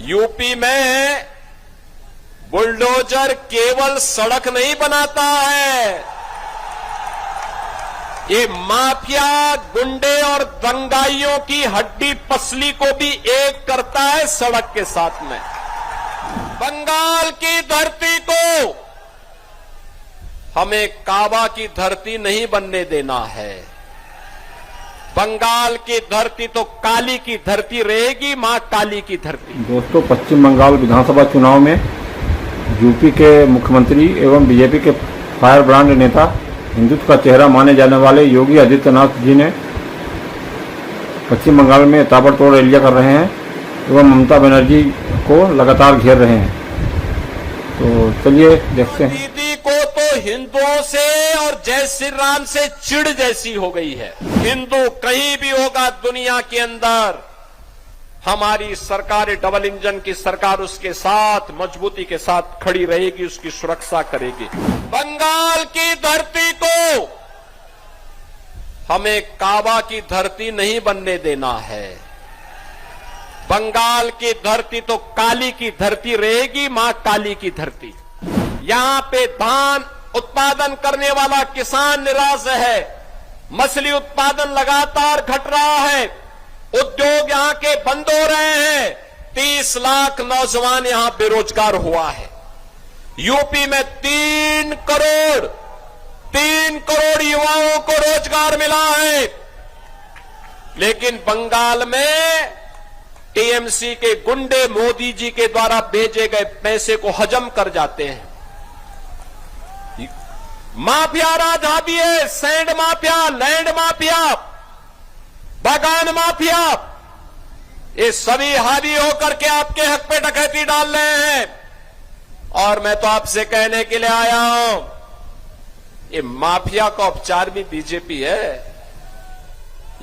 UP में bulldozer केवल सड़क नहीं बनाता है, ये माफिया, गुंडे और दंगाइयों की हड्डी पसली को भी एक करता है सड़क के साथ में। बंगाल की धरती को हमें काबा की धरती नहीं बनने देना है। बंगाल की धरती तो काली की धरती रहेगी, मां काली की धरती। दोस्तों, पश्चिम बंगाल विधानसभा चुनाव में यूपी के मुख्यमंत्री एवं बीजेपी के फायर ब्रांड नेता, हिंदुत्व का चेहरा माने जाने वाले योगी आदित्यनाथ जी ने पश्चिम बंगाल में ताबड़तोड़ रैलियां कर रहे हैं एवं ममता बनर्जी को लगातार घेर रहे हैं। तो चलिए देखते हैं। दीदी को तो हिंदुओं से और जय श्री राम से चिढ़ जैसी हो गई है। हिंदू कहीं भी होगा दुनिया के अंदर, हमारी सरकार डबल इंजन की सरकार उसके साथ मजबूती के साथ खड़ी रहेगी, उसकी सुरक्षा करेगी। बंगाल की धरती को हमें काबा की धरती नहीं बनने देना है। बंगाल की धरती तो काली की धरती रहेगी, मां काली की धरती। यहां पे धान उत्पादन करने वाला किसान निराश है, मछली उत्पादन लगातार घट रहा है, उद्योग यहां के बंद हो रहे हैं, 30 लाख नौजवान यहां बेरोजगार हुआ है। यूपी में 3 करोड़ युवाओं को रोजगार मिला है, लेकिन बंगाल में टीएमसी के गुंडे मोदी जी के द्वारा भेजे गए पैसे को हजम कर जाते हैं। माफिया राज हावी है, सैंड माफिया, लैंड माफिया, बागान माफिया, ये सभी हावी होकर के आपके हक पे डकैती डाल रहे हैं। और मैं तो आपसे कहने के लिए आया हूं, ये माफिया का उपचार भी बीजेपी है।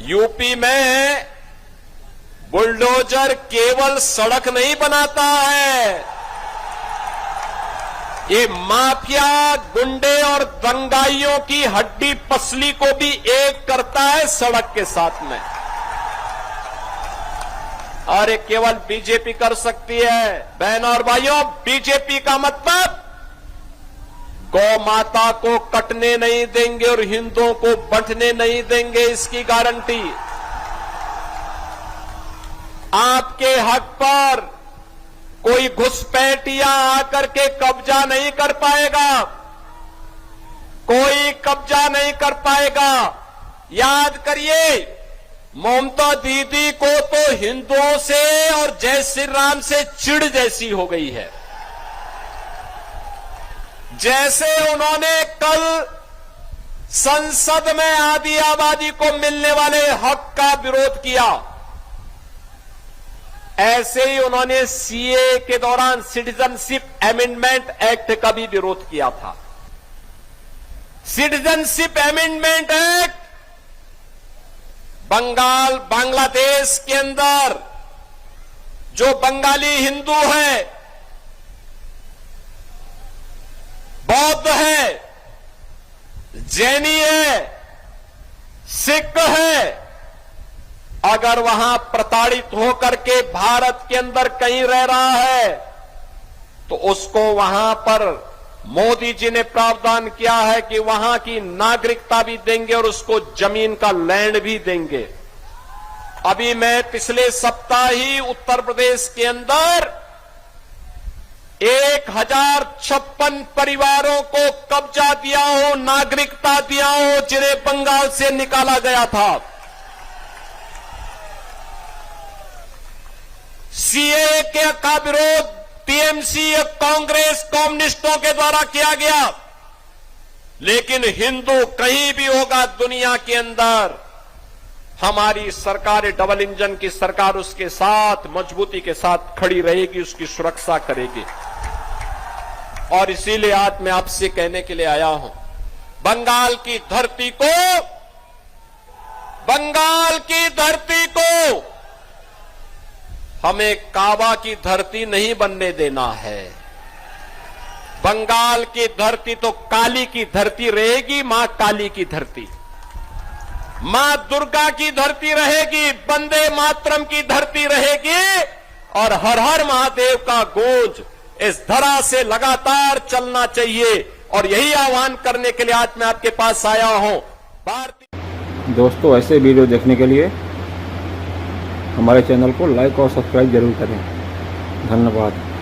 यूपी में बुलडोजर केवल सड़क नहीं बनाता है, ये माफिया, गुंडे और दंगाइयों की हड्डी पसली को भी एक करता है सड़क के साथ में। और ये केवल बीजेपी कर सकती है। बहनों और भाइयों, बीजेपी का मतलब गौ माता को कटने नहीं देंगे और हिंदुओं को बंटने नहीं देंगे, इसकी गारंटी। आपके हक पर कोई घुसपैठिया आकर के कब्जा नहीं कर पाएगा, कोई कब्जा नहीं कर पाएगा। याद करिए, ममता दीदी को तो हिंदुओं से और जय श्री राम से चिढ़ जैसी हो गई है। जैसे उन्होंने कल संसद में आदि आबादी को मिलने वाले हक का विरोध किया, ऐसे ही उन्होंने सीए के दौरान सिटीजनशिप अमेंडमेंट एक्ट का भी विरोध किया था। Citizenship amendment act Bengal, Bangladesh के अंदर जो बंगाली हिंदू है, बौद्ध है, जैनी है, सिख है, अगर वहां प्रताड़ित होकर के भारत के अंदर कहीं रह रहा है तो उसको वहां पर मोदी जी ने प्रावधान किया है कि वहां की नागरिकता भी देंगे और उसको जमीन का लैंड भी देंगे। अभी मैं पिछले सप्ताह ही उत्तर प्रदेश के अंदर 1056 परिवारों को कब्जा दिया हूं, नागरिकता दिया हूं, जिन्हें बंगाल से निकाला गया था। सीए के का विरोध टीएमसी, कांग्रेस, कम्युनिस्टों के द्वारा किया गया, लेकिन हिंदू कहीं भी होगा दुनिया के अंदर, हमारी सरकार डबल इंजन की सरकार उसके साथ मजबूती के साथ खड़ी रहेगी, उसकी सुरक्षा करेगी। और इसीलिए आज मैं आपसे कहने के लिए आया हूं, बंगाल की धरती को हमें काबा की धरती नहीं बनने देना है। बंगाल की धरती तो काली की धरती रहेगी, मां काली की धरती, मां दुर्गा की धरती रहेगी, वंदे मातरम की धरती रहेगी और हर हर महादेव का गूंज इस धरा से लगातार चलना चाहिए। और यही आह्वान करने के लिए आज मैं आपके पास आया हूं। भारतीय दोस्तों, ऐसे वीडियो देखने के लिए हमारे चैनल को लाइक और सब्सक्राइब जरूर करें। धन्यवाद।